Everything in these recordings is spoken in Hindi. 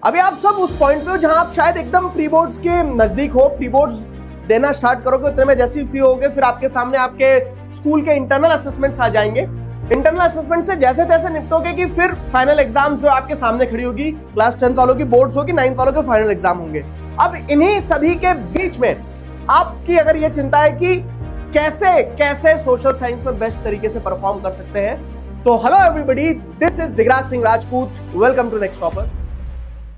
अभी आप सब उस पॉइंट पे हो जहां आप शायद एकदम प्री बोर्ड्स के नजदीक हो, प्री बोर्ड्स देना स्टार्ट करोगे उतने में जैसे ही फ्री होगे फिर आपके सामने आपके स्कूल के इंटरनल असेसमेंट्स आ जाएंगे। इंटरनल असेसमेंट से जैसे तैसे निपटोगे कि फिर फाइनल एग्जाम जो आपके सामने खड़ी होगी, क्लास 10 वालों की बोर्ड्स होगी, 9th वालों के फाइनल एग्जाम होंगे। अब इन्हीं सभी के बीच में आपकी अगर ये चिंता है कि कैसे कैसे सोशल साइंस में बेस्ट तरीके से परफॉर्म कर सकते हैं, तो hello everybody, this is Digraj Singh Rajput, welcome to next topper.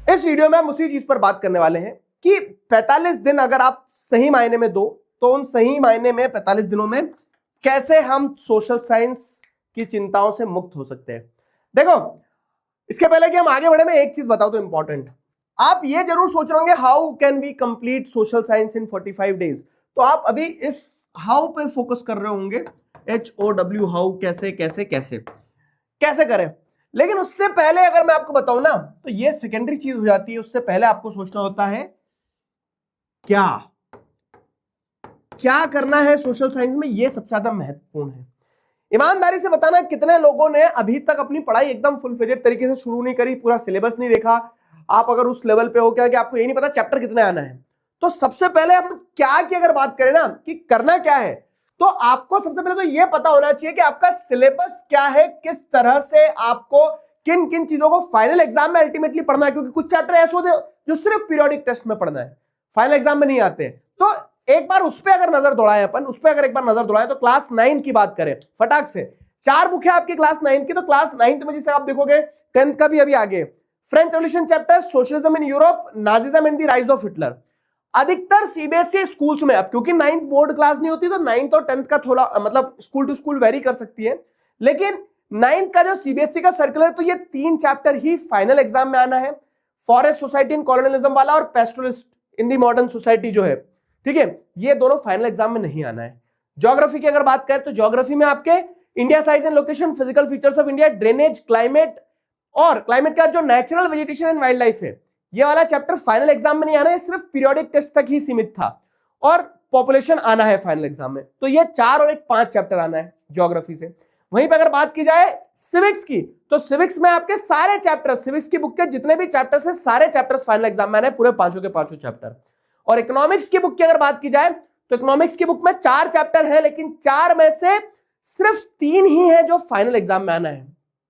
इस वीडियो में हम उसी चीज पर बात करने वाले हैं कि 45 दिन अगर आप सही मायने में दो तो उन सही मायने में 45 दिनों में कैसे हम सोशल साइंस की चिंताओं से मुक्त हो सकते हैं। देखो, इसके पहले कि हम आगे बढ़े, मैं एक चीज बताऊं तो इंपॉर्टेंट, आप ये जरूर सोच रहे होंगे how can we complete social science in 45 days. तो आप अभी इस हाउ पे फोकस कर रहे होंगे, HOW, हाउ, कैसे कैसे कैसे कैसे करें। लेकिन उससे पहले अगर मैं आपको बताऊं ना, तो ये सेकेंडरी चीज हो जाती है। उससे पहले आपको सोचना होता है क्या क्या करना है सोशल साइंस में, ये सबसे ज्यादा महत्वपूर्ण है। ईमानदारी से बताना, कितने लोगों ने अभी तक अपनी पढ़ाई एकदम फुल फ्लेजेड तरीके से शुरू नहीं करी, पूरा सिलेबस नहीं देखा। आप अगर उस लेवल पे हो क्या कि आपको ये नहीं पता चैप्टर कितने आना है। तो सबसे पहले हम क्या की अगर बात करें ना कि करना क्या है, तो आपको सबसे पहले तो यह पता होना चाहिए कि आपका सिलेबस क्या है, किस तरह से आपको किन किन चीजों को फाइनल एग्जाम में अल्टीमेटली पढ़ना है। क्योंकि कुछ चैप्टर ऐसे होते हैं जो सिर्फ पीरियोडिक टेस्ट में पढ़ना है, फाइनल एग्जाम में नहीं आते। तो एक बार उस पर अगर नजर दौड़ाएं अपन, उस पर अगर एक बार नजर दौड़ाएं तो क्लास 9 की बात करें फटाक से, 4 बुक है आपकी क्लास 9 की। तो क्लास 9th में जिसे आप देखोगे, 10th का भी अभी आगे, French revolution chapter, socialism in Europe, Nazism and the rise of Hitler. अधिकतर सीबीएसई स्कूल्स में, अब क्योंकि 9th बोर्ड क्लास नहीं होती तो 9th और 10th का थोड़ा मतलब स्कूल टू स्कूल वेरी कर सकती है, लेकिन 9th का जो सीबीएसई का सर्कुलर है तो ये 3 चैप्टर ही फाइनल एग्जाम में आना है, फॉरेस्ट सोसाइटी इन कॉलोनियलिज्म वाला और पेस्टोरलिस्ट इन दी मॉडर्न सोसाइटी जो है, ठीक है, ये दोनों फाइनल एग्जाम में नहीं आना है। ज्योग्राफी की अगर बात करें तो ज्योग्राफी में आपके India size and location, physical features of India, drainage, climate और क्लाइमेट का जो natural vegetation and wild life है, ये वाला चैप्टर फाइनल एग्जाम में नहीं आना है, सिर्फ पीरियोडिक टेस्ट तक ही सीमित था। और पॉपुलेशन आना है फाइनल एग्जाम में, तो ये 4 और 5 चैप्टर आना है ज्योग्राफी से। वहीं पे अगर बात की जाए सिविक्स की, तो सिविक्स में आपके सारे चैप्टर, सिविक्स की बुक के जितने भी चैप्टर्स हैं, सारे चैप्टर्स फाइनल एग्जाम में आने हैं, पूरे 5 के 5 चैप्टर। और इकोनॉमिक्स की बुक की अगर बात की जाए तो इकोनॉमिक्स की बुक में 4 चैप्टर है, लेकिन 4 में से सिर्फ 3 ही है जो फाइनल एग्जाम में आना है,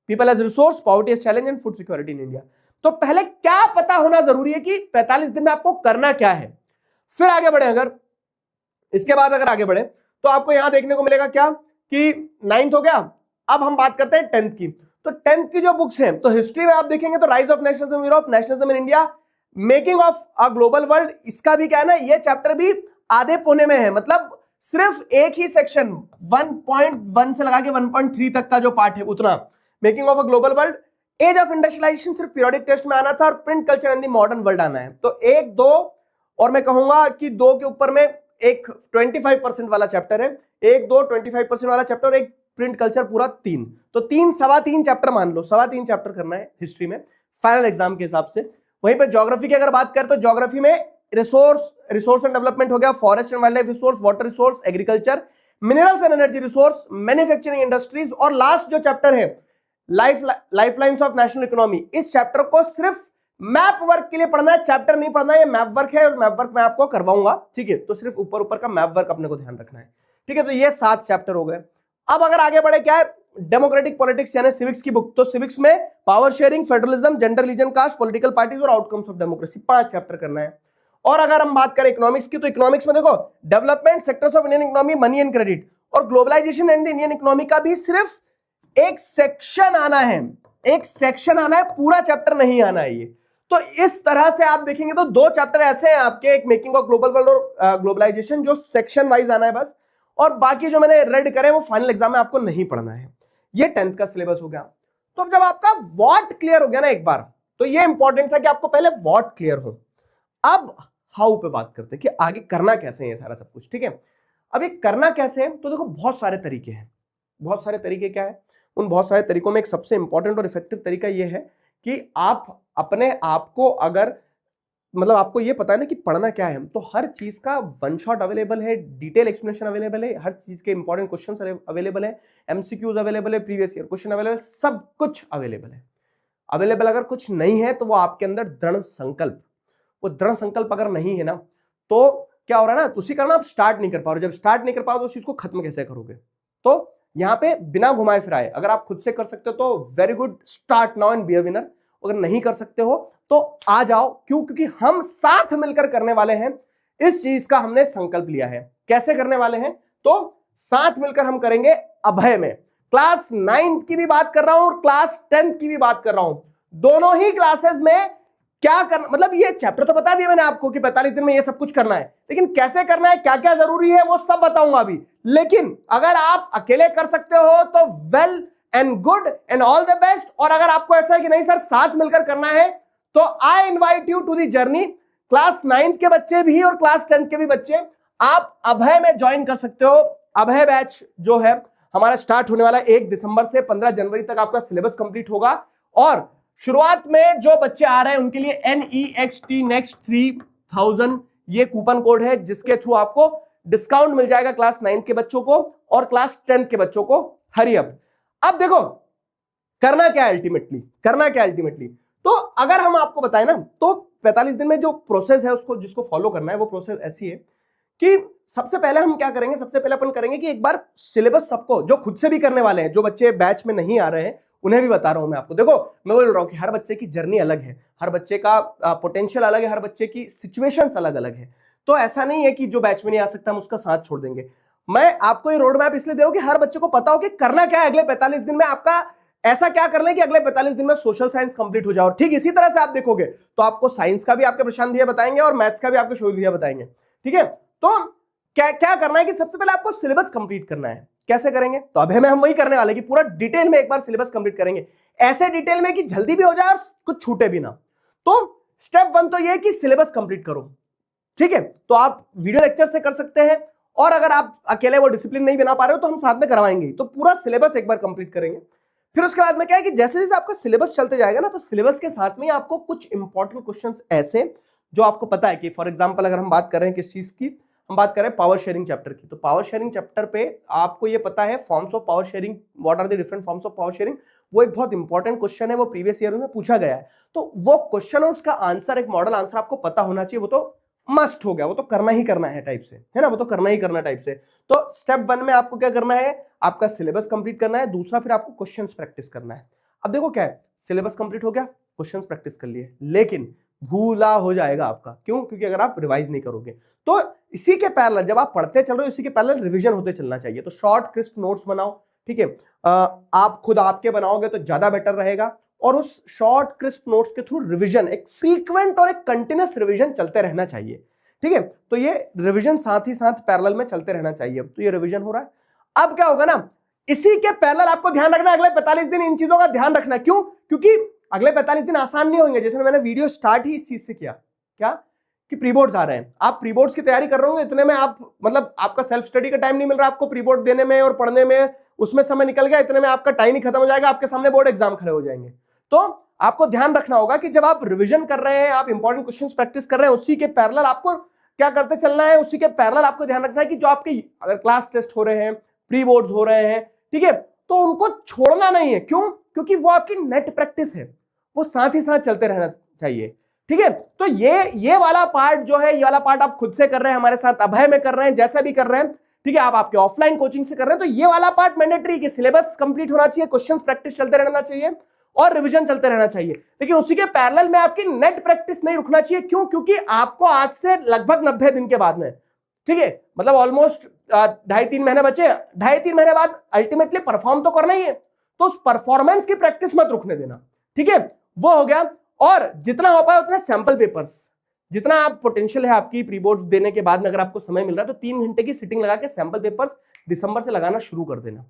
people as resource, poverty as challenge and food security in India. तो पहले क्या पता होना जरूरी है कि 45 दिन में आपको करना क्या है। फिर आगे बढ़े, अगर इसके बाद अगर आगे बढ़े तो आपको यहां देखने को मिलेगा क्या कि 9th हो गया। अब हम बात करते हैं 10th की। तो 10th की जो बुक्स हैं, तो हिस्ट्री में आप देखेंगे तो rise of nationalism in Europe, nationalism in India, making of a global world, इसका भी क्या है ना, ये चैप्टर भी आधे पौने में है, मतलब सिर्फ एक ही सेक्शन 1.1 से लगा के 1.3 तक का जो पार्ट है उतना, making of a global world. Age of industrialisation सिर्फ पीरियोडिक टेस्ट में आना था, और print culture and the modern world आना है। तो 1, 2 और मैं कहूंगा कि 2 के ऊपर में एक 25% वाला चैप्टर है, 1, 2 25% वाला चैप्टर, एक प्रिंट कल्चर पूरा 3। तो 3 सवा 3 चैप्टर मान लो, सवा 3 चैप्टर करना है हिस्ट्री में फाइनल एग्जाम के हिसाब से। वहीं पे ज्योग्राफी की अगर बात करें तो ज्योग्राफी में रिसोर्स एंड डेवलपमेंट हो गया, forest and wild life resource, water resource, agriculture, minerals and energy resource, manufacturing industries, और लास्ट जो चैप्टर है लाइफलाइंस ऑफ नेशनल इकोनॉमी। इस चैप्टर को सिर्फ मैप वर्क के लिए पढ़ना है, चैप्टर नहीं पढ़ना है, ये मैप वर्क है और मैप वर्क मैं आपको करवाऊंगा, ठीक है। तो सिर्फ ऊपर ऊपर का मैप वर्क अपने को ध्यान रखना है, ठीक है। तो ये 7 चैप्टर हो गए। अब अगर आगे बढ़े, क्या है, डेमोक्रेटिक पॉलिटिक्स यानी सिविक्स की बुक। तो सिविक्स में power sharing, federalism, gender, religion, caste, political parties और आउटकम्स ऑफ डेमोक्रेसी, 5 चैप्टर करना है। और अगर हम बात करें इकोनॉमिक्स की, तो इकोनॉमिक्स में देखो development, sectors of Indian economy, money and credit और globalisation and the Indian economy का भी सिर्फ एक सेक्शन आना है, एक सेक्शन आना है, पूरा चैप्टर नहीं आना है ये। तो इस तरह से आप देखेंगे तो 2 चैप्टर ऐसे हैं आपके, एक मेकिंग ऑफ ग्लोबल वर्ल्ड और ग्लोबलाइजेशन, जो सेक्शन वाइज आना है बस, और बाकी जो मैंने रेड करे वो फाइनल एग्जाम में आपको नहीं पढ़ना है। ये 10th का सिलेबस हो गया। तो जब आपका व्हाट क्लियर हो गया ना एक बार, तो ये इंपॉर्टेंट था कि आपको पहले व्हाट क्लियर हो। अब हाउ पे बात करते हैं कि आगे करना कैसे है ये सारा सब कुछ, ठीक है। अब ये करना कैसे है, तो देखो बहुत सारे तरीके हैं। बहुत सारे तरीके क्या है, उन बहुत सारे तरीकों में एक सबसे इंपॉर्टेंट और इफेक्टिव तरीका यह है कि आप अपने आप को, अगर मतलब आपको ये पता है ना कि पढ़ना क्या है, तो हर चीज का वन शॉट अवेलेबल है, डिटेल एक्सप्लेनेशन अवेलेबल है, हर चीज के इंपॉर्टेंट क्वेश्चंस अवेलेबल है, एमसीक्यूज अवेलेबल है, प्रीवियस ईयर क्वेश्चन अवेलेबल, सब कुछ अवेलेबल है। अवेलेबल अगर कुछ नहीं है तो वो आपके अंदर दृढ़ संकल्प, वो दृढ़ संकल्प अगर नहीं है ना, तो क्या हो रहा है ना, उसी कारण आप स्टार्ट नहीं कर पा रहे। जब स्टार्ट नहीं कर पाओ तो उस चीज को खत्म कैसे करोगे? तो यहां पे बिना घुमाए फिराए अगर आप खुद से कर सकते हो तो very good, start now and be a winner. अगर नहीं कर सकते हो तो आ जाओ। क्यों? क्योंकि हम साथ मिलकर करने वाले हैं, इस चीज का हमने संकल्प लिया है। कैसे करने वाले हैं? तो साथ मिलकर हम करेंगे अभय में। क्लास 9th की भी बात कर रहा हूं और क्लास 10th की भी बात कर रहा हूं। दोनों ही क्लासेस में क्या करना, मतलब ये चैप्टर तो बता दिया मैंने आपको कि 45 दिन में ये सब कुछ करना है, लेकिन कैसे करना है, क्या क्या जरूरी है, वो सब बताऊंगा अभी। लेकिन अगर आप अकेले कर सकते हो तो well and good and all the best. और अगर आपको ऐसा है कि नहीं सर साथ मिलकर करना है, तो I invite you to the journey. Class 9th के बच्चे भी और क्लास 10th के भी बच्चे आप अभय में ज्वाइन कर सकते हो। अभय बैच जो है हमारा स्टार्ट होने वाला है 1 दिसंबर से 15 जनवरी तक आपका सिलेबस कंप्लीट होगा। और शुरुआत में जो बच्चे आ रहे हैं उनके लिए NEXT नेक्स्ट 3000 ये कूपन कोड है, जिसके थ्रू आपको डिस्काउंट मिल जाएगा क्लास 9th के बच्चों को और क्लास 10th के बच्चों को। Hurry up. अब देखो करना क्या है अल्टीमेटली, करना क्या अल्टीमेटली। तो अगर हम आपको बताएं ना, तो 45 दिन में जो प्रोसेस है उसको जिसको फॉलो करना है, वो प्रोसेस ऐसी है कि सबसे पहले हम क्या करेंगे, सबसे पहले अपन करेंगे कि एक बार सिलेबस सबको, जो खुद से भी करने वाले हैं, जो बच्चे बैच में नहीं आ रहे हैं उन्हें भी बता रहा हूं मैं आपको। देखो मैं बोल रहा हूं कि हर बच्चे की जर्नी अलग है, हर बच्चे का पोटेंशियल अलग है, हर बच्चे की सिचुएशंस अलग अलग है। तो ऐसा नहीं है कि जो बैच में नहीं आ सकता हम उसका साथ छोड़ देंगे। मैं आपको ये रोड मैप इसलिए दे रहा हूं कि हर बच्चे को पता हो कि करना क्या है अगले 45 दिन में। आपका ऐसा क्या करना है कि अगले 45 दिन में सोशल साइंस कंप्लीट हो जाओ। ठीक इसी तरह से आप देखोगे तो आपको साइंस का भी आपके प्रशांत भैया बताएंगे और मैथ्स का भी आपके शोभित भैया बताएंगे। ठीक है, तो क्या क्या करना है कि सबसे पहले आपको सिलेबस कंप्लीट करना है। कैसे करेंगे? तो अभी हम वही करने वाले कि पूरा डिटेल में एक बार सिलेबस कंप्लीट करेंगे, ऐसे डिटेल में कि जल्दी भी हो जाए और कुछ छूटे भी ना। तो स्टेप 1 तो ये कि सिलेबस कंप्लीट करो। ठीक है, तो आप वीडियो लेक्चर से कर सकते हैं, और अगर आप अकेले वो डिसिप्लिन नहीं बना पा रहे हो तो हम साथ में करवाएंगे। तो पूरा सिलेबस एक बार कंप्लीट करेंगे। फिर उसके बाद में क्या है कि जैसे जैसे आपका सिलेबस चलते जाएगा ना, तो सिलेबस के साथ में आपको कुछ इंपॉर्टेंट क्वेश्चंस ऐसे जो आपको पता है कि फॉर एग्जांपल अगर हम बात कर रहे हैं किस चीज की, हम बात कर रहे हैं पावर शेयरिंग चैप्टर की, तो पावर शेयरिंग चैप्टर पे आपको ये पता है forms of power sharing, what are the different forms of power sharing. वो एक बहुत इंपॉर्टेंट क्वेश्चन है, वो प्रीवियस ईयर में पूछा गया है। तो वो क्वेश्चन और उसका आंसर, एक मॉडल आंसर आपको पता होना चाहिए। वो तो मस्ट हो गया, वो तो करना ही करना है टाइप से, है ना, वो तो करना ही करना टाइप से। तो स्टेप 1 में आपको क्या करना है, आपका सिलेबस कंप्लीट करना है। दूसरा फिर आपको क्वेश्चंस प्रैक्टिस करना है। अब देखो क्या है, सिलेबस कंप्लीट हो गया, क्वेश्चंस प्रैक्टिस कर लिए, लेकिन भूला हो जाएगा आपका। क्यों? क्योंकि अगर आप रिवाइज नहीं करोगे तो इसी के पैरेलल जब आप पढ़ते चल रहे हो, इसी के पैरेलल रिवीजन होते चलना चाहिए। तो शॉर्ट क्रिस्प नोट्स बनाओ। ठीक है, आप खुद आपके बनाओगे तो ज्यादा बेटर रहेगा, और उस शॉर्ट क्रिस्प नोट्स के थ्रू रिवीजन, एक फ्रीक्वेंट और एक कंटिन्यूअस रिवीजन चलते रहना चाहिए। ठीक है, तो ये रिवीजन साथ ही साथ पैरेलल में चलते रहना चाहिए। तो ये रिवीजन हो रहा है। अब क्या होगा ना, इसी के पैरेलल आपको ध्यान रखना, अगले 45 दिन इन चीजों का ध्यान रखना। क्यों? क्योंकि अगले 45 दिन आसान नहीं होंगे। जैसे मैंने वीडियो स्टार्ट ही इस चीज से किया, क्या कि प्री बोर्ड्स आ रहे हैं, आप प्री बोर्ड्स की तैयारी कर रहे होंगे, इतने में आप मतलब आपका सेल्फ स्टडी का टाइम नहीं मिल रहा आपको, प्री बोर्ड देने में और पढ़ने में उसमें समय निकल गया, इतने में आपका टाइम ही खत्म हो जाएगा, आपके सामने बोर्ड एग्जाम खड़े हो जाएंगे। तो आपको ध्यान रखना होगा कि जब आप रिविजन कर रहे हैं, आप इंपॉर्टेंट क्वेश्चंस प्रैक्टिस कर रहे हैं, उसी के पैरेलल आपको क्या करते चलना है, उसी के पैरेलल आपको ध्यान रखना है कि जो आपके अगर क्लास टेस्ट हो रहे हैं, प्री बोर्ड्स हो रहे हैं, ठीक है, तो उनको छोड़ना नहीं है। क्यों? क्योंकि वो आपकी नेट प्रैक्टिस है, वो साथ ही साथ चलते रहना चाहिए। ठीक है, तो ये वाला पार्ट जो है, ये वाला पार्ट आप खुद से कर रहे हैं, हमारे साथ अभय में कर रहे हैं, जैसा भी कर रहे हैं, ठीक है, आप आपके ऑफलाइन कोचिंग से कर रहे हैं, तो ये वाला पार्ट मैंडेटरी कि सिलेबस कंप्लीट होना चाहिए, क्वेश्चंस प्रैक्टिस चलते रहना चाहिए और रिवीजन चलते रहना चाहिए। लेकिन उसी के पैरेलल में आपकी नेट प्रैक्टिस नहीं रुकना चाहिए। क्यों? क्योंकि आपको आज से लगभग 90 दिन के बाद में, ठीक है, मतलब ऑलमोस्ट 2.5-3 महीने बचे, 2.5-3 महीने बाद अल्टीमेटली परफॉर्म तो करना ही है। तो उस परफॉर्मेंस की प्रैक्टिस मत रुकने देना। ठीक है, वो हो गया। और जितना हो पाए उतना सैंपल पेपर्स, जितना आप पोटेंशियल है आपकी प्री बोर्ड देने के बाद में, अगर आपको समय मिल रहा है तो 3 घंटे की सिटिंग लगा के सैंपल पेपर्स दिसंबर से लगाना शुरू कर देना।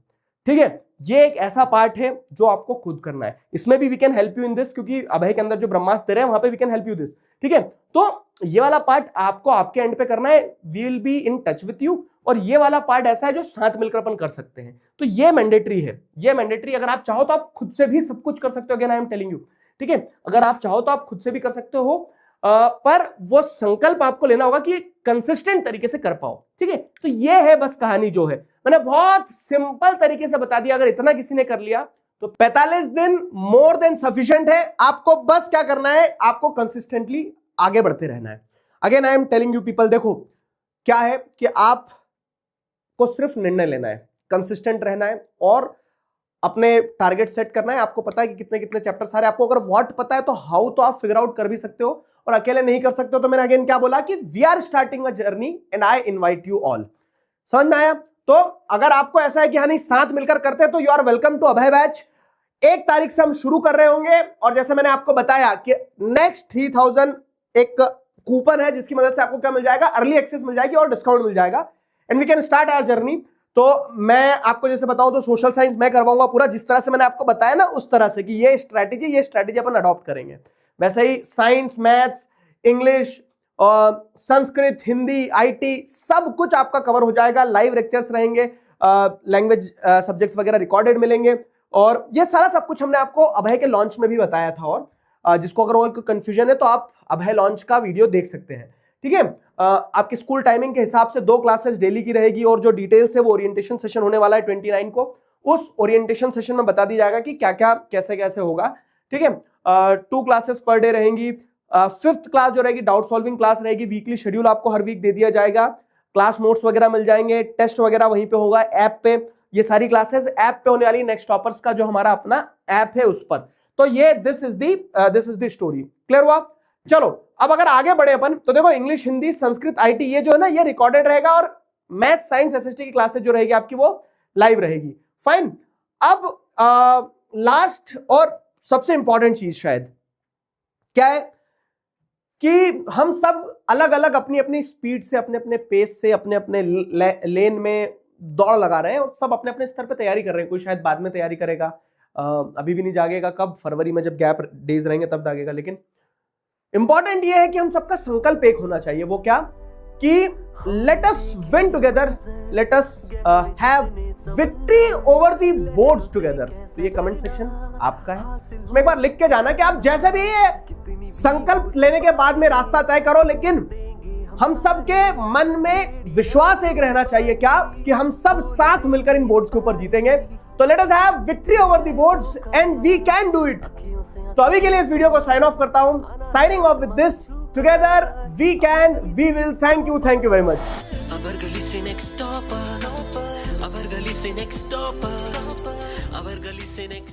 ठीक है, ये एक ऐसा पार्ट है जो आपको खुद करना है। इसमें भी we can help you in this, क्योंकि अभय के अंदर जो ब्रह्मास्त्र दे रहे हैं वहां पे we can help you this. ठीक है, तो ये वाला पार्ट आपको आपके एंड पे करना है, we will be in touch with you. और ये वाला पार्ट ऐसा है जो साथ मिलकर अपन कर सकते हैं। तो ये मैंडेटरी है, ये मैंडेटरी। अगर आप चाहो तो आप खुद से भी सब कुछ कर सकते हो, again I am telling you. ठीक है, अगर आप चाहो तो आप खुद से भी कर सकते हो, पर वो संकल्प आपको लेना होगा कि कंसिस्टेंट तरीके से कर पाओ। ठीक है, तो ये है बस कहानी जो है, मैंने बहुत सिंपल तरीके से बता दिया। अगर इतना किसी ने कर लिया तो 45 दिन मोर देन सफिशिएंट है। आपको बस क्या करना है, आपको कंसिस्टेंटली आगे बढ़ते रहना है। Again I am telling you people, देखो क्या है कि आप को सिर्फ निर्णय लेना है, कंसिस्टेंट रहना है और अपने टारगेट सेट करना है। आपको पता है कि कितने कितने चैप्टर सारे, आपको अगर व्हाट पता है तो हाउ तो आप फिगर आउट कर भी सकते हो, और अकेले नहीं कर सकते हो तो मैंने अगेन क्या बोला कि we are starting a journey and I invite you all. समझ में आया? तो अगर आपको ऐसा है कि हाँ नहीं साथ मिलकर करते हैं तो you are welcome to Abhay batch. 1 तारीख से हम शुरू कर रहे होंगे, और जैसे मैंने आपको बताया कि नेक्स्ट 3000 एक कूपन है जिसकी मदद से आपको क्या मिल जाएगा, अर्ली एक्सेस मिल जाएगी और डिस्काउंट मिल जाएगा, and we can start our journey. तो मैं आपको जैसे बताऊं तो सोशल साइंस मैं करवाऊंगा पूरा जिस तरह से मैंने आपको बताया ना, उस तरह से कि ये स्ट्रैटेजी अपन अडॉप्ट करेंगे। वैसे ही science, maths, English, Sanskrit, Hindi, IT सब कुछ आपका कवर हो जाएगा। लाइव लेक्चर्स रहेंगे, लैंग्वेज सब्जेक्ट्स वगैरह रिकॉर्डेड मिलेंगे, और ये सारा सब कुछ हमने आपको अभय के लॉन्च में भी बताया था। और जिसको अगर और कोई कंफ्यूजन है तो आप अभय लॉन्च का वीडियो देख सकते हैं। ठीक है, आपकी स्कूल टाइमिंग के हिसाब से 2 क्लासेस डेली की रहेगी, और जो डिटेल्स है वो ओरिएंटेशन सेशन होने वाला है 29 को। उस ओरिएंटेशन सेशन में बता दिया जाएगा कि क्या क्या कैसे कैसे होगा। ठीक है, 2 क्लासेस पर डे रहेंगी। 5th क्लास जो रहेगी डाउट सॉल्विंग क्लास रहेगी। वीकली शेड्यूल आपको हर वीक दे दिया जाएगा, क्लास नोट्स वगैरह मिल जाएंगे, टेस्ट वगैरह वहीं पे होगा ऐप पे। ये सारी क्लासेस ऐप पे होने वाली, नेक्स्ट टॉपर्स का जो हमारा अपना ऐप है उस पर। तो ये this is the story. Clear हुआ? चलो अब अगर आगे बढ़े अपन तो देखो, इंग्लिश, हिंदी, संस्कृत, आईटी ये जो है ना ये रिकॉर्डेड रहेगा, और मैथ, साइंस, एसएसटी की क्लासेस जो रहेगी आपकी वो लाइव रहेगी। फाइन। अब लास्ट और सबसे इंपॉर्टेंट चीज शायद क्या है कि हम सब अलग अलग अपनी अपनी स्पीड से, अपने अपने पेस से, अपने अपने लेन में दौड़ लगा रहे हैं, और सब अपने अपने स्तर पे तैयारी कर रहे हैं। कोई शायद बाद में तैयारी करेगा, अभी भी नहीं जागेगा, कब फरवरी में जब गैप डेज रहेंगे तब जागेगा। लेकिन इंपॉर्टेंट ये है कि हम सबका संकल्प एक होना चाहिए। वो क्या कि let us win together, late us have victory over the boards together. तो ये कमेंट सेक्शन आपका है, उसमें एक बार लिख के जाना कि आप जैसे भी ये संकल्प लेने के बाद में रास्ता तय करो, लेकिन हम सबके मन में विश्वास एक रहना चाहिए, क्या कि हम सब साथ मिलकर इन बोर्ड्स के ऊपर जीतेंगे। तो let us have victory over the boards and we can do it. तो अभी के लिए इस वीडियो को साइन ऑफ करता हूं, signing off with this, together we can, we will. Thank you very much. अबर गली से नेक्स्ट स्टॉप, अबर गली से नेक्स्ट स्टॉप, अबर गली से नेक्स्ट